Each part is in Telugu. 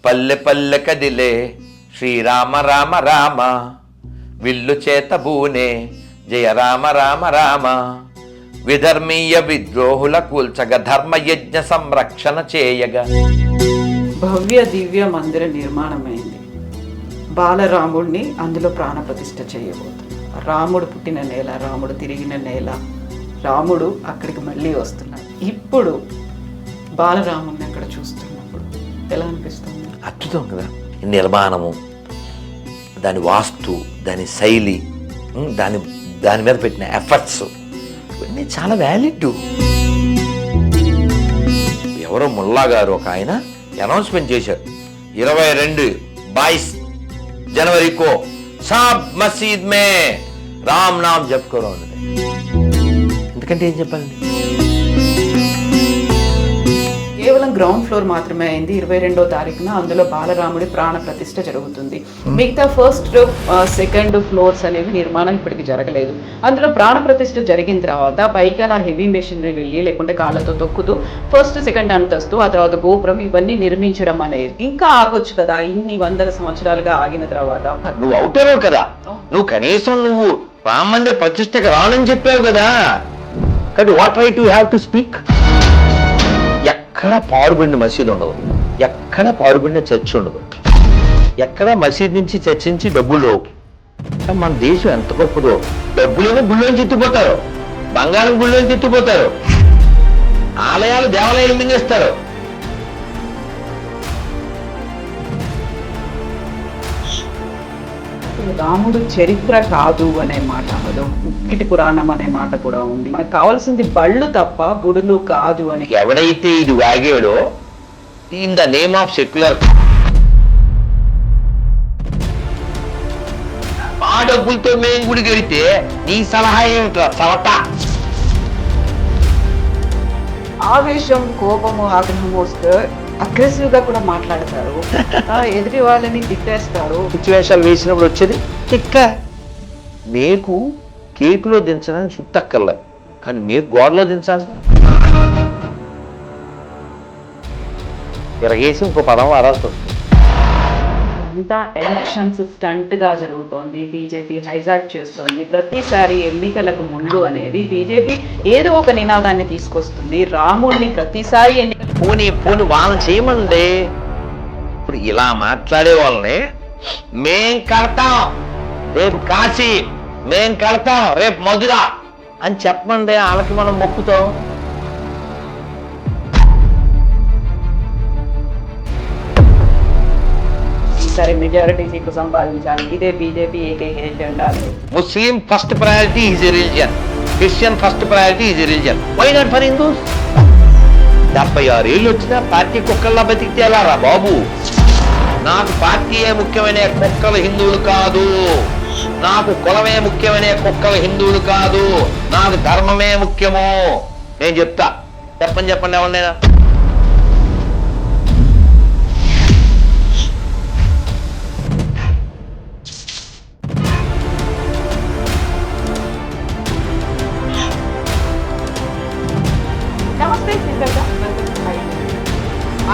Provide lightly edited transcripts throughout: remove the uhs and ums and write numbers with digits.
పల్లె పల్లె కదిలే శ్రీరామ రామ రామ, విల్లు చేత బూనే జయ రామ రామ రామ, విధర్మీయ విద్రోహుల కూల్చగ ధర్మయజ్ఞ సంరక్షణ చేయగా. భవ్య దివ్య మందిర నిర్మాణమైంది. బాలరాముడిని అందులో ప్రాణప్రతిష్ఠ చేయబోతున్నారు. రాముడు పుట్టిన నేల, రాముడు తిరిగిన నేల, రాముడు అక్కడికి మళ్ళీ వస్తున్నాడు. ఇప్పుడు బాలరాముడిని అక్కడ చూస్తున్నప్పుడు ఎలా అనిపిస్తుంది? అద్భుతం కదా, నిర్మాణము, దాని వాస్తు, దాని శైలి, దాని మీద పెట్టిన ఎఫర్ట్స్ ఇవన్నీ చాలా వ్యాలిడ్. ఎవరో ముల్లా గారు ఒక ఆయన అనౌన్స్మెంట్ చేశారు, 22 जनवरी को सब मस्जिद में राम नाम जप करो. ఎందుకంటే ఏం చెప్పాలండి, కేవలం గ్రౌండ్ ఫ్లోర్ మాత్రమే అయింది. 22వ తారీఖున అందులో బాలరాముడి ప్రాణ ప్రతిష్ఠ జరుగుతుంది. మిగతా ఫస్ట్ సెకండ్ ఫ్లోర్స్ అనేవి నిర్మాణం ఇప్పటికి జరగలేదు. అందులో ప్రాణ ప్రతిష్ఠ జరిగిన తర్వాత పైకి అలా హెవీ మెషినరీ వెళ్ళి లేకుంటే కాళ్ళతో తొక్కుతూ ఫస్ట్ సెకండ్ అంతస్తు, ఆ తర్వాత గోపురం ఇవన్నీ నిర్మించడం అనేది ఇంకా ఆగొచ్చు కదా. ఇన్ని వందల సంవత్సరాలుగా ఆగిన తర్వాత నువ్వు అవుతావు కదా, నువ్వు కనీసం నువ్వు రామ మందిర ప్రతిష్టకు రానని చెప్పావు కదా. కానీ what right you have to speak? ఎక్కడ పాడుబడిన మసీదు ఉండదు, ఎక్కడ పాడుబడిన చర్చ్ ఉండదు, ఎక్కడ మసీద్ నుంచి చర్చ్ నుంచి డబ్బులు లేవు. మన దేశం ఎంత గొప్పదో, డబ్బులేమో గుళ్ళోంచి ఎత్తిపోతారు, బంగారం గుళ్ళోంచి ఎత్తిపోతారు, ఆలయాలు దేవాలయాలు మింగేస్తారు. రాముడు చరిత్ర కాదు అనే మాట, అదో ఉక్కిటి పురాణం అనే మాట కూడా ఉంది. మనకు కావాల్సింది బళ్ళు తప్ప గుడులు కాదు అని. ఎవడైతే ఇది వాగాడో in the name of secular, ఆ డబ్బులతో మేము గుడికి వెళితే నీ సలహా ఏమిట్రా సవట? ఆవేశం, కోపము, ఆగ్రహం వస్తే అగ్రెసివ్ గా కూడా మాట్లాడతారు, ఎదుటి వాళ్ళని తిట్టేస్తారు. సిచ్యువేషన్ వేసినప్పుడు వచ్చేది చిక్క. మీకు కేకులో దించడానికి చుట్టక్కర్లేదు, కానీ మీరు గోడలో దించాలి. ఇరగేసి ఇంకో పదం వారాల్సి వస్తుంది. అంతా ఎలక్షన్స్ స్టంట్ గా జరుగుతోంది. బీజేపీ హైజాక్ చేస్తోంది. ప్రతిసారి ఎన్నికలకు ముందు అనేది బీజేపీ ఏదో ఒక నినాదాన్ని తీసుకొస్తుంది. రాముడిని ప్రతిసారి పోనీ వాళ్ళని చేయమండి. ఇప్పుడు ఇలా మాట్లాడే వాళ్ళని మేం కడతాం, రేపు కాశీ మేం కడతాం, రేపు మధుర అని చెప్పమండి. వాళ్ళకి మనం మొక్కుతాం. సరే, మెజారిటీ సీట్లు సంపాదించాలి, ఇదే బీజేపీ ఏకైక agenda. Muslim first priority is a religion, Christian first priority is a religion. Why not for Hindus? 76 ఏళ్ళు వచ్చినా పార్టీ కుక్కల్లా బతికితే ఎలా రా బాబు? నాకు పార్టీయే ముఖ్యమైన కుక్కలు హిందువులు కాదు, నాకు కులమే ముఖ్యమైన కుక్కలు హిందువులు కాదు, నాకు ధర్మమే ముఖ్యము. నేను చెప్తా, చెప్పండి ఎవరినైనా.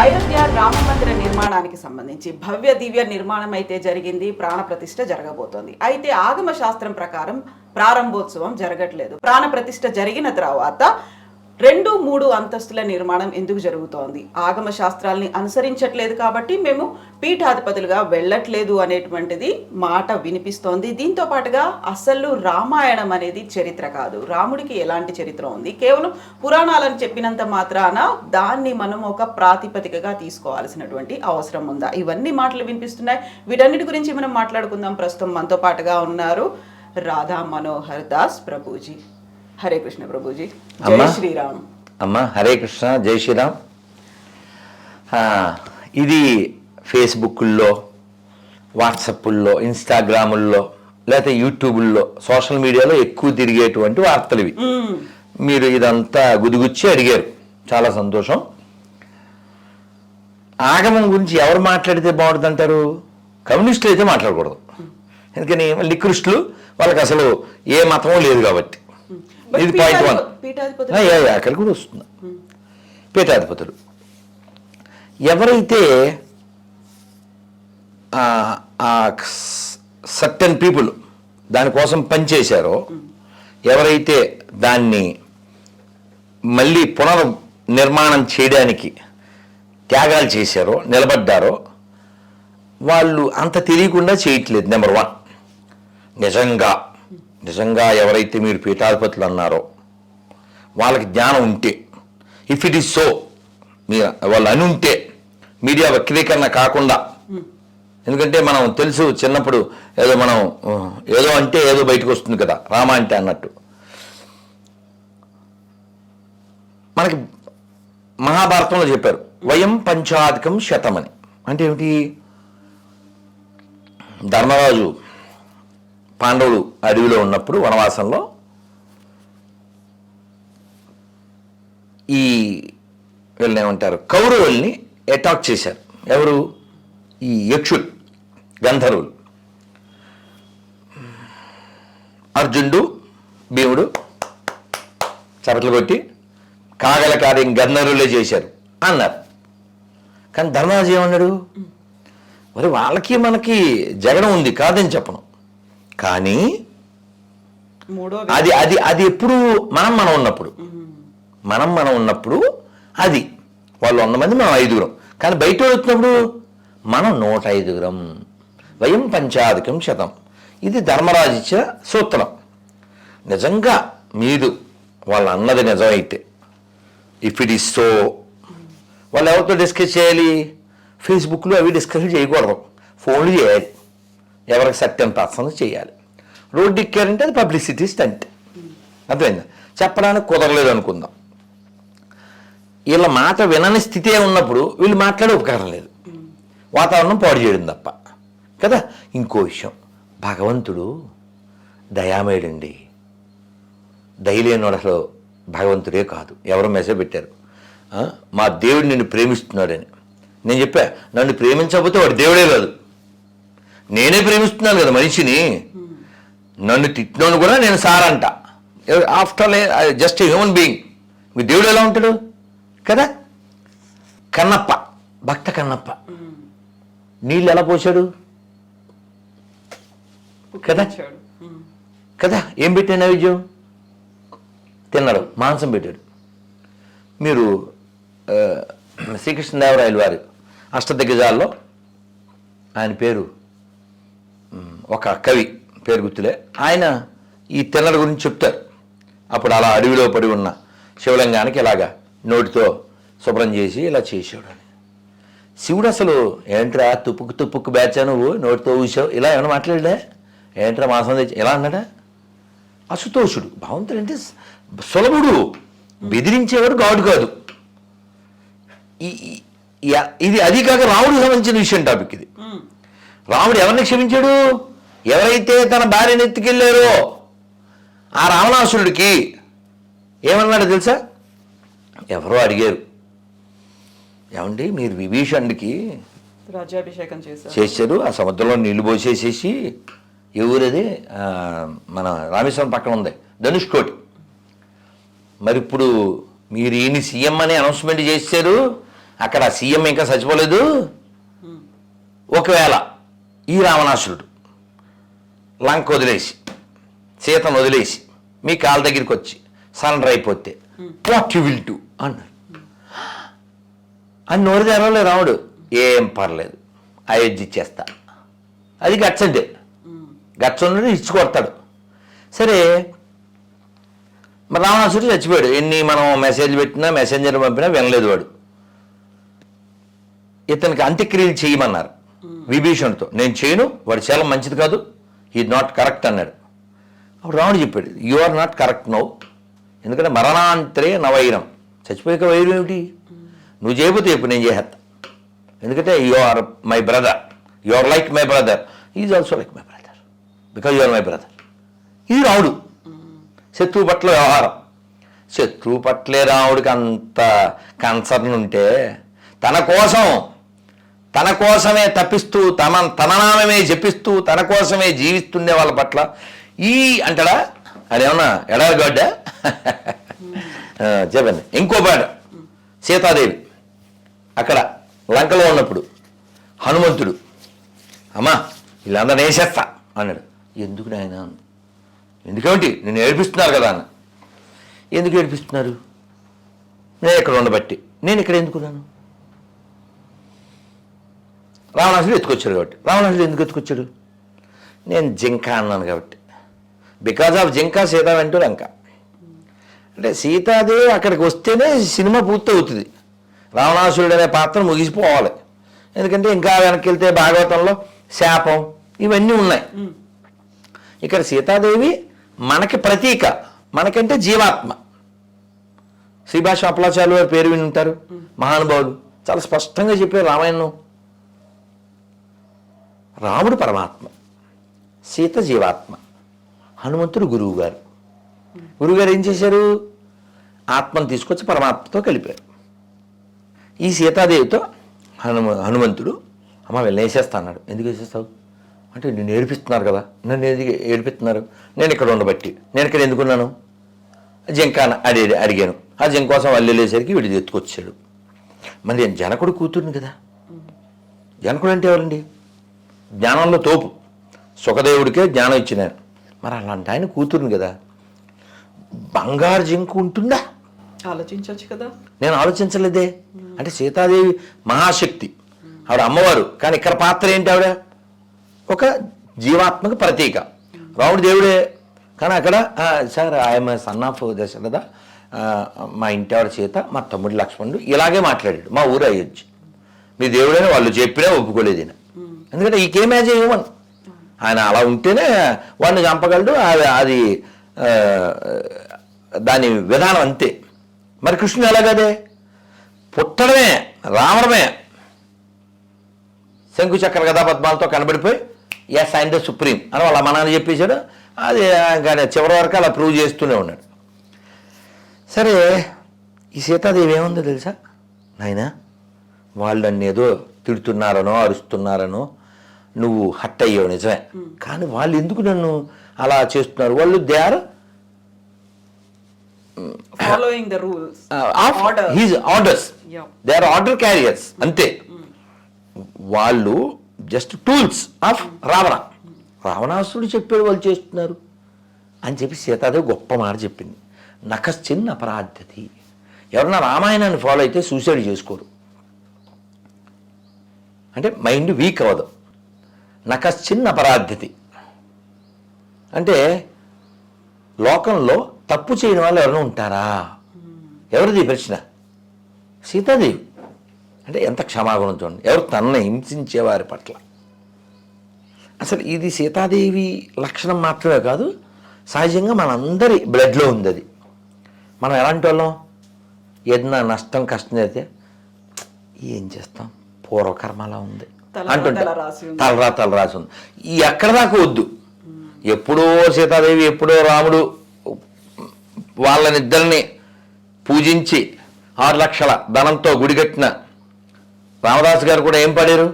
అయోధ్య రామ మందిర నిర్మాణానికి సంబంధించి భవ్య దివ్య నిర్మాణం అయితే జరిగింది, ప్రాణ ప్రతిష్ఠ జరగబోతోంది. అయితే ఆగమ శాస్త్రం ప్రకారం ప్రారంభోత్సవం జరగట్లేదు. ప్రాణ ప్రతిష్ఠ జరిగిన తర్వాత 2-3 అంతస్తుల నిర్మాణం ఎందుకు జరుగుతోంది? ఆగమ శాస్త్రాల్ని అనుసరించట్లేదు కాబట్టి మేము పీఠాధిపతులుగా వెళ్ళట్లేదు అనేటువంటిది మాట వినిపిస్తోంది. దీంతో పాటుగా అసలు రామాయణం అనేది చరిత్ర కాదు, రాముడికి ఎలాంటి చరిత్ర ఉంది, కేవలం పురాణాలను చెప్పినంత మాత్రాన దాన్ని మనం ఒక ప్రాతిపదికగా తీసుకోవాల్సినటువంటి అవసరం ఉందా? ఇవన్నీ మాటలు వినిపిస్తున్నాయి. వీటన్నిటి గురించి మనం మాట్లాడుకుందాం. ప్రస్తుతం మనతో పాటుగా ఉన్నారు రాధా మనోహర్ దాస్ ప్రభుజీ. హరే కృష్ణ ప్రభుజీ. జై శ్రీరామ్. అమ్మ హరే కృష్ణ, జై శ్రీరామ్. ఇది ఫేస్బుక్ల్లో, వాట్సాప్ల్లో, ఇన్స్టాగ్రాముల్లో, లేకపోతే యూట్యూబుల్లో, సోషల్ మీడియాలో ఎక్కువ తిరిగేటువంటి వార్తలు ఇవి. మీరు ఇదంతా గుదిగుచ్చి అడిగారు, చాలా సంతోషం. ఆగమం గురించి ఎవరు మాట్లాడితే బాగుంటుంది అంటారు? కమ్యూనిస్టులు అయితే మాట్లాడకూడదు, ఎందుకని నికృష్టులు, వాళ్ళకి అసలు ఏ మతమో లేదు కాబట్టి. ఇది పాయింట్ 1. అక్కడికి కూడా వస్తుంది. పీఠాధిపతులు ఎవరైతే సర్టెన్ పీపుల్ దానికోసం పనిచేశారో, ఎవరైతే దాన్ని మళ్ళీ పునర్నిర్మాణం చేయడానికి త్యాగాలు చేశారో, నిలబడ్డారో, వాళ్ళు అంత తెలియకుండా చేయట్లేదు. నెంబర్ 1, నిజంగా ఎవరైతే మీరు పీఠాధిపతులు అన్నారో వాళ్ళకి జ్ఞానం ఉంటే, ఇఫ్ ఇట్ ఈస్ సో, మీరు వాళ్ళు అని ఉంటే మీడియా వక్రీకరణ కాకుండా, ఎందుకంటే మనం తెలుసు చిన్నప్పుడు ఏదో అంటే ఏదో బయటకు వస్తుంది కదా, రామ అంటే అన్నట్టు. మనకి మహాభారతంలో చెప్పారు వయం పంచాధికం శతమని. అంటే ఏమిటి? ధర్మరాజు పాండవులు అడవిలో ఉన్నప్పుడు వనవాసంలో ఈ వీళ్ళని ఏమంటారు, కౌరవుల్ని అటాక్ చేశారు. ఎవరు? ఈ యక్షులు, గంధర్వులు. అర్జునుడు, భీముడు చపట్లు కొట్టి కాగల కార్యం గంధర్వులే చేశారు అన్నారు. కానీ ధర్మరాజు ఏమన్నాడు? మరి వాళ్ళకి మనకి జగడం ఉంది, కాదని చెప్పను, కానీ అది అది అది ఎప్పుడు మనం ఉన్నప్పుడు, మనం ఉన్నప్పుడు అది వాళ్ళు 100 మంది, మనం 5గురం. కానీ బయట వచ్చినప్పుడు మనం 105గురం. వయం పంచాధికం శతం. ఇది ధర్మరాజు ఇచ్చిన సూత్రం. నిజంగా మీరు వాళ్ళు అన్నది నిజమైతే, ఇఫ్ ఇట్ ఈస్ సో, వాళ్ళు ఎవరితో డిస్కస్ చేయాలి? ఫేస్బుక్లో అవి డిస్కస్ చేయకూడదు, ఫోన్లు చేయాలి, ఎవరికి సత్యం పర్సన్ చేయాలి. రోడ్డు ఎక్కారంటే అది పబ్లిసిటీ స్టంట్. అర్థమైందా? చెప్పడానికి కుదరలేదు అనుకుందాం. వీళ్ళ మాట వినని స్థితే ఉన్నప్పుడు వీళ్ళు మాట్లాడే ఉపకారం లేదు, వాతావరణం పాడు చేయడం తప్ప కదా. ఇంకో విషయం, భగవంతుడు దయామయుడండి. దయలేనోడు అసలు భగవంతుడే కాదు. ఎవరో మెసేజ్ పెట్టారు, మా దేవుడు నిన్ను ప్రేమిస్తున్నాడని. నేను చెప్పా, నన్ను ప్రేమించకపోతే వాడు దేవుడే కాదు, నేనే ప్రేమిస్తున్నాను కదా మనిషిని. నన్ను తిట్టినోను కూడా నేను సారంట. After just human being. మీ దేవుడు ఎలా ఉంటాడు కదా. కన్నప్ప, భక్త కన్నప్ప నీళ్ళు ఎలా పోసాడు కదా కదా. ఏం పెట్టాడు? నైవేద్యం తిన్నాడు, మాంసం పెట్టాడు. మీరు శ్రీకృష్ణదేవరాయలు వారి అష్టదిగ్గజాల్లో ఆయన పేరు, ఒక కవి పేరు గుర్తులే, ఆయన ఈ తిన్నడ గురించి చెప్తారు. అప్పుడు అలా అడవిలో పడి ఉన్న శివలింగానికి ఇలాగా నోటితో శుభ్రం చేసి ఇలా చేసాడు అని. శివుడు అసలు ఏంట్రా తుప్పుకు బ్యాచా నువ్వు, నోటితో ఊసావు, ఇలా ఏమైనా మాట్లాడా? ఏంట్రా మాంసం తెచ్చి ఇలా అన్నాడా? అసుతోషుడు. భగవంతుడు అంటే సులభుడు, బెదిరించేవాడు గాడు కాదు. ఇది అది కాక రాముడికి సంబంధించిన విషయం టాపిక్ ఇది. రాముడు ఎవరిని క్షమించాడు? ఎవరైతే తన భార్యను ఎత్తుకెళ్ళారో ఆ రావణాసురుడికి ఏమన్నాడు తెలుసా? ఎవరో అడిగారు, ఏమండి మీరు విభీషణుడికి రాజ్యాభిషేకం చేశారు, ఆ సముద్రంలో నీళ్లు పోసేసేసి, ఏ ఊరది, మన రామేశ్వరం పక్కన ఉంది, ధనుష్కోటి. మరి ఇప్పుడు మీరు ఈయన సీఎం అని అనౌన్స్మెంట్ చేశారు, అక్కడ సీఎం ఇంకా చచ్చిపోలేదు. ఒకవేళ ఈ రావణాసురుడు లంక వదిలేసి, సీతను వదిలేసి మీ కాళ్ళ దగ్గరికి వచ్చి సరెండర్ అయిపోతే వాట్ యు విల్ డూ అన్నాడు. అని నోరు తెరవలే రాముడు. ఏం పర్లేదు, అయోధ్య ఇచ్చేస్తా. అది గట్స్ అంటే గట్స్ ఉన్నది ఇచ్చి కొడతాడు. సరే, మరి రావణాసురుడు చచ్చిపోయాడు. ఎన్ని మనం మెసేజ్ పెట్టినా, మెసెంజర్ పంపినా వినలేదు వాడు. ఇతనికి అంత్యక్రియలు చేయమన్నారు విభీషణుడితో. నేను చేయను, వాడు చాలా మంచిది కాదు, హీ నాట్ కరెక్ట్ అన్నాడు. అప్పుడు రాముడు చెప్పాడు, you are not correct no, ఎందుకంటే మరణాంతరే నవైరం. చచ్చిపోయాక వైరం ఏమిటి? నువ్వు చేయబోతే చెప్పు, నేను చేసేస్తా. ఎందుకంటే you are my brother, you are like my brother, is also like my brother, because you are my brother. ఇది రాముడు. శత్రువు పట్ల వ్యవహారం. శత్రువు పట్లే రాముడికి అంత కన్సర్న్ ఉంటే, తన కోసమే తప్పిస్తూ, తన నామమే జపిస్తూ, తన కోసమే జీవిస్తుండే వాళ్ళ పట్ల ఈ అంటాడా? అదేమన్నా ఎడారిగడ్డా? చెప్పండి. ఇంకో పాట, సీతాదేవి అక్కడ లంకలో ఉన్నప్పుడు హనుమంతుడు అమ్మా వీళ్ళందరూ వేసేస్తా అన్నాడు. ఎందుకు నాయన? ఎందుకేమిటి, నేను ఏడిపిస్తున్నారు కదా అన్న. ఎందుకు ఏడిపిస్తున్నారు? నేను ఇక్కడ ఉండబట్టి. నేను ఇక్కడ ఎందుకున్నాను? రావణాసుడు ఎత్తుకొచ్చాడు కాబట్టి. రావణాసుడు ఎందుకు ఎత్తుకొచ్చాడు? నేను జింక అన్నాను కాబట్టి. బికాజ్ ఆఫ్ జింక సీత వెంటూ లంక. అంటే సీతాదేవి అక్కడికి వస్తేనే సినిమా పూర్తి అవుతుంది, రావణాసురుడు అనే పాత్ర ముగిసిపోవాలి. ఎందుకంటే ఇంకా వెనక్కి వెళ్తే భాగవతంలో శాపం ఇవన్నీ ఉన్నాయి. ఇక్కడ సీతాదేవి మనకి ప్రతీక, మనకంటే జీవాత్మ. శ్రీభాష అప్పలాచార్యులు వారి పేరు విని ఉంటారు, మహానుభావులు. చాలా స్పష్టంగా చెప్పారు రామాయణం. రాముడు పరమాత్మ, సీత జీవాత్మ, హనుమంతుడు గురువుగారు. గురువుగారు ఏం చేశారు? ఆత్మను తీసుకొచ్చి పరమాత్మతో కలిపారు. ఈ సీతాదేవితో హనుమంతుడు అమ్మ వెళ్ళి వేసేస్తా అన్నాడు. ఎందుకు వేసేస్తావు అంటే, నేను ఏడిపిస్తున్నారు కదా. నన్ను ఎందుకు ఏడిపిస్తున్నారు? నేను ఇక్కడ ఉండబట్టి. నేను ఇక్కడ ఎందుకున్నాను? జింక అడిగాను. ఆ జింక కోసం వాళ్ళు వెళ్ళేసరికి వీడి ఎత్తుకొచ్చాడు. మరి నేను జనకుడు కూతురుని కదా. జనకుడు అంటే ఎవరండి? జ్ఞానంలో తోపు. సుఖదేవుడికే జ్ఞానం ఇచ్చినాను. మరి అలాంటి ఆయన కూతురుని కదా. బంగారు జింక ఉంటుందా? ఆలోచించవచ్చు కదా. నేను ఆలోచించలేదే. అంటే సీతాదేవి మహాశక్తి, ఆవిడ అమ్మవారు. కానీ ఇక్కడ పాత్ర ఏంటి? ఆవిడ ఒక జీవాత్మక ప్రతీక. రాముడు దేవుడే, కానీ అక్కడ సార్ ఆయన సన్ ఆఫ్ దశరథ, మా ఇంటి ఆవిడ సీత, మా తమ్ముడు లక్ష్మణుడు ఇలాగే మాట్లాడాడు. మా ఊరు అయ్యొచ్చు, మీ దేవుడని వాళ్ళు చెప్పినా ఒప్పుకోలేదు ఈయన. ఎందుకంటే ఈ కేమ్ యాజ్ హ్యూమన్. ఆయన అలా ఉంటేనే వాడిని చంపగలడు. అది దాని విధానం అంతే. మరి కృష్ణుడు ఎలాగదే? పుట్టడమే, రావడమే, శంకుచక్ర గదా పద్మాలతో కనబడిపోయి ఎస్ ఆయన ద సుప్రీం అని వాళ్ళ అమ్మ చెప్పేశాడు. అది ఇంకా చివరి వరకు అలా ప్రూవ్ చేస్తూనే ఉన్నాడు. సరే, ఈ సీతాదేవి ఏముందో తెలుసా నాయన? వాళ్ళు నన్ను ఏదో తిడుతున్నారనో అరుస్తున్నారనో నువ్వు హట్ అయ్యావు, నిజమే. కానీ వాళ్ళు ఎందుకు నన్ను అలా చేస్తున్నారు? వాళ్ళు they are following the rules of his orders. They are order carriers అంతే. వాళ్ళు జస్ట్ టూల్స్ ఆఫ్ రావణ. రావణాసురుడు చెప్పాడు వాళ్ళు చేస్తున్నారు అని చెప్పి సీతాదేవి గొప్ప మాట చెప్పింది. నకశ్చిన్ అపరాధ్యతి. ఎవరన్నా రామాయణాన్ని ఫాలో అయితే సూసైడ్ చేసుకోరు, అంటే మైండ్ వీక్ అవ్వదు. నకశ్చిన్ అపరాధ్యతి అంటే లోకంలో తప్పు చేయని వాళ్ళు ఎవరైనా ఉంటారా? ఎవరిది ప్రశ్న? సీతాదేవి. అంటే ఎంత క్షమాగుణం చూడండి, ఎవరు తనని హింసించేవారి పట్ల. అసలు ఇది సీతాదేవి లక్షణం మాత్రమే కాదు, సహజంగా మనందరి బ్లడ్లో ఉంది అది. మనం ఎలాంటి వాళ్ళం? ఏదైనా నష్టం కష్టం అయితే ఏం చేస్తాం, పూర్వకర్మ అలా ఉంది అంటుంటే తలరా రాసి ఉంది. ఈ ఎక్కడ దాకా వద్దు. ఎప్పుడో సీతాదేవి, ఎప్పుడో రాముడు వాళ్ళనిద్దరిని పూజించి 6 లక్షల ధనంతో గుడి కట్టిన రామదాసు గారు కూడా ఏం పాడారు?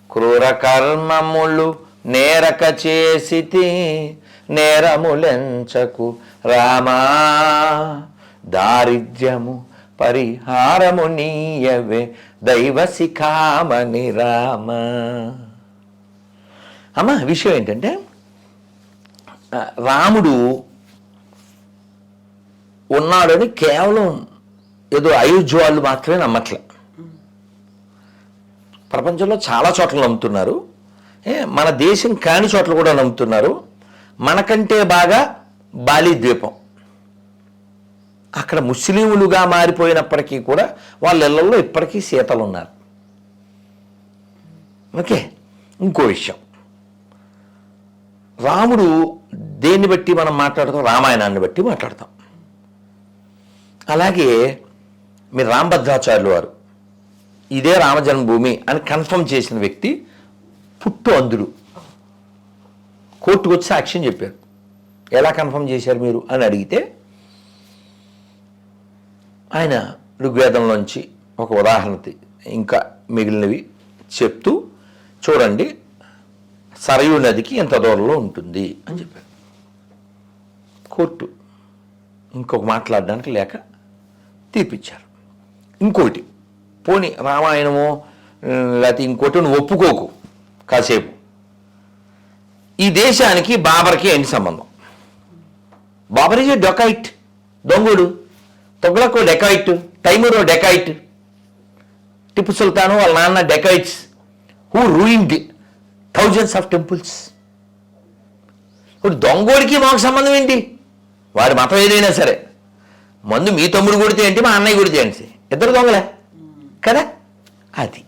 క్రూర కర్మములు నేరక చేసితి నేరములెంచకు రామా, దారిద్ర్యము పరిహారము నీయవే దైవ శిఖామణి రామ. అమ్మ విషయం ఏంటంటే, రాముడు ఉన్నాడని కేవలం ఏదో అయోధ్య వాళ్ళు మాత్రమే నమ్మట్లే. ప్రపంచంలో చాలా చోట్ల నమ్ముతున్నారు, మన దేశం కాని చోట్ల కూడా నమ్ముతున్నారు. మనకంటే బాగా బాలి ద్వీపం, అక్కడ ముస్లింలుగా మారిపోయినప్పటికీ కూడా వాళ్ళ ఇళ్లలో ఇప్పటికీ సీతలు ఉన్నారు. ఓకే, ఇంకో విషయం, రాముడు దేన్ని బట్టి మనం మాట్లాడతాం? రామాయణాన్ని బట్టి మాట్లాడతాం. అలాగే మీరు రామభద్రాచార్యులు వారు ఇదే రామజన్మభూమి అని కన్ఫర్మ్ చేసిన వ్యక్తి పుట్టు అంధుడు. కోర్టుకు వచ్చి సాక్ష్యం చెప్పారు. ఎలా కన్ఫర్మ్ చేశారు మీరు అని అడిగితే, ఆయన ఋగ్వేదంలోంచి ఒక ఉదాహరణ ఇంకా మిగిలినవి చెప్తూ, చూడండి సరయూ నదికి ఎంత దూరంలో ఉంటుంది అని చెప్పారు. కోర్టు ఇంకొక మాట్లాడడానికి లేక తీర్పిచ్చారు. ఇంకోటి, పోనీ రామాయణమో లేకపోతే ఇంకోటి నువ్వు ఒప్పుకోకు కాసేపు, ఈ దేశానికి బాబర్కి ఏంటి సంబంధం? బాబర్ ఈజ్ డొకైట్, దొంగడు. Tughlaq dacoit, Timur dacoit, Tippu Sultan వాళ్ళ నాన్న dacoits who ruined thousands of temples. ఇప్పుడు దొంగోడికి మాకు సంబంధం ఏంటి? వాడి మతం ఏదైనా సరే, మందు మీ తమ్ముడు కొడితే ఏంటి, మా అన్నయ్య కొడితే ఏంటి, ఇద్దరు దొంగలే కదా. అది